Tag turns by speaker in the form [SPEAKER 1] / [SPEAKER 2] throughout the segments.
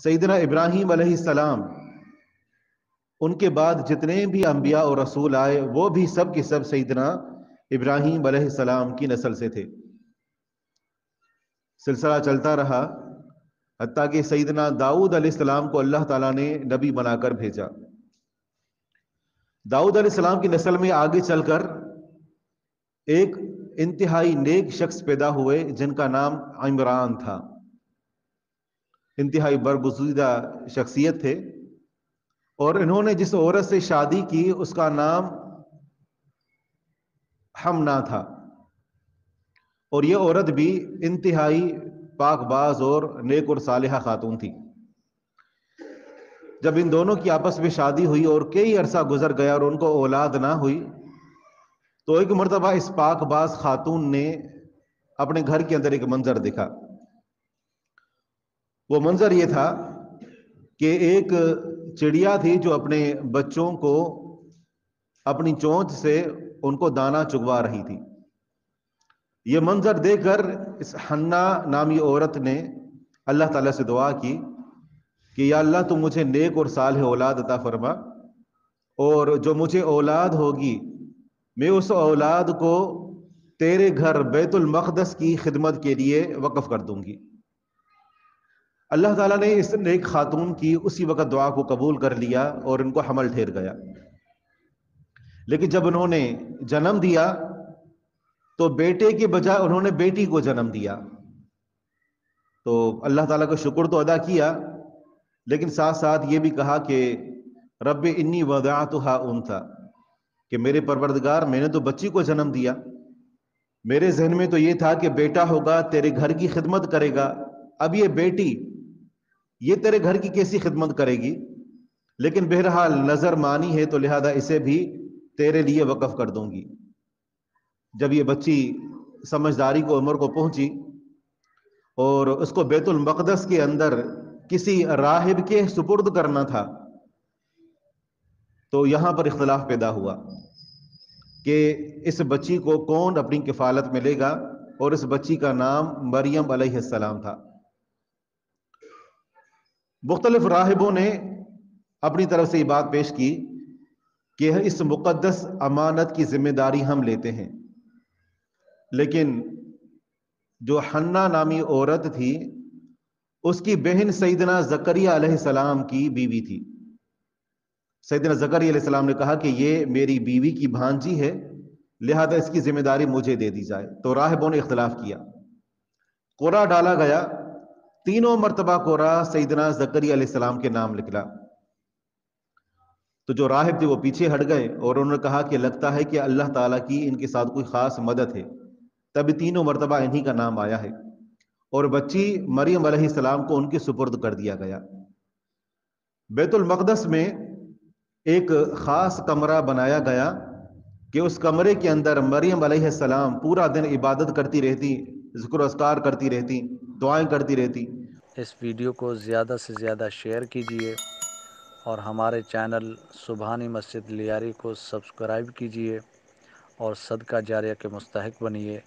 [SPEAKER 1] سیدنا ابراہیم علیہ السلام، ان کے بعد جتنے بھی انبیاء اور رسول آئے وہ بھی سب کے سب سیدنا ابراہیم علیہ السلام کی نسل سے تھے۔ سلسلہ چلتا رہا حتیٰ کہ سیدنا داؤد علیہ السلام کو اللہ تعالیٰ نے نبی بنا کر بھیجا۔ داؤد علیہ السلام کی نسل میں آگے چل کر ایک انتہائی نیک شخص پیدا ہوئے جن کا نام عمران تھا۔ انتہائی برگزیدہ شخصیت تھے، اور انہوں نے جس عورت سے شادی کی اس کا نام حمنا تھا، اور یہ عورت بھی انتہائی پاک باز اور نیک اور صالحہ خاتون تھی۔ جب ان دونوں کی آپس میں شادی ہوئی اور کئی عرصہ گزر گیا اور ان کو اولاد نہ ہوئی، تو ایک مرتبہ اس پاک باز خاتون نے اپنے گھر کے اندر ایک منظر دیکھا۔ وہ منظر یہ تھا کہ ایک چڑیا تھی جو اپنے بچوں کو اپنی چونچ سے ان کو دانا چگوا رہی تھی۔ یہ منظر دیکھ کر اس حنا نامی عورت نے اللہ تعالیٰ سے دعا کی کہ یا اللہ تو مجھے نیک اور صالح اولاد عطا فرما، اور جو مجھے اولاد ہوگی میں اس اولاد کو تیرے گھر بیت المقدس کی خدمت کے لیے وقف کر دوں گی۔ اللہ تعالیٰ نے اس نیک خاتون کی اسی وقت دعا کو قبول کر لیا اور ان کو حمل ٹھہر گیا۔ لیکن جب انہوں نے جنم دیا تو بیٹے کے بجائے انہوں نے بیٹی کو جنم دیا۔ تو اللہ تعالیٰ کا شکر تو ادا کیا، لیکن ساتھ ساتھ یہ بھی کہا کہ رب انی وضعتها انثی، کہ میرے پروردگار میں نے تو بچی کو جنم دیا، میرے ذہن میں تو یہ تھا کہ بیٹا ہوگا تیرے گھر کی خدمت کرے گا، اب یہ بیٹی یہ تیرے گھر کی کیسی خدمت کرے گی؟ لیکن بہرحال نظر مانی ہے تو لہذا اسے بھی تیرے لیے وقف کر دوں گی۔ جب یہ بچی سمجھداری کو عمر کو پہنچی اور اس کو بیت المقدس کے اندر کسی راہب کے سپرد کرنا تھا، تو یہاں پر اختلاف پیدا ہوا کہ اس بچی کو کون اپنی کفالت میں لے گا، اور اس بچی کا نام مریم علیہ السلام تھا۔ مختلف راہبوں نے اپنی طرف سے یہ بات پیش کی کہ اس مقدس امانت کی ذمہ داری ہم لیتے ہیں، لیکن جو حنا نامی عورت تھی اس کی بہن سیدنا زکریہ علیہ السلام کی بیوی تھی۔ سیدنا زکریہ علیہ السلام نے کہا کہ یہ میری بیوی کی بھانجی ہے، لہذا اس کی ذمہ داری مجھے دے دی جائے۔ تو راہبوں نے اختلاف کیا، قرعہ ڈالا گیا، تینوں مرتبہ قرعہ سیدنا زکریہ علیہ السلام کے نام نکلا۔ تو جو راہب تھے وہ پیچھے ہٹ گئے اور انہوں نے کہا کہ لگتا ہے کہ اللہ تعالیٰ کی ان کے ساتھ کوئی خاص مدد ہے، تبھی تینوں مرتبہ انہی کا نام آیا ہے، اور بچی مریم علیہ السلام کو ان کے سپرد کر دیا گیا۔ بیت المقدس میں ایک خاص کمرہ بنایا گیا کہ اس کمرے کے اندر مریم علیہ السلام پورا دن عبادت کرتی رہتی، ذکر و اذکار کرتی رہتی، دعائیں کرتی رہتی۔
[SPEAKER 2] اس ویڈیو کو زیادہ سے زیادہ شیئر کیجیے اور ہمارے چینل سبحانی مسجد لیاری کو سبسکرائب کیجیے اور صدقہ جاریہ کے مستحق بنیے۔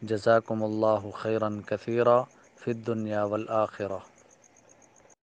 [SPEAKER 2] جزاکم اللہ خیرا کثیرا فی الدنیا والآخرہ۔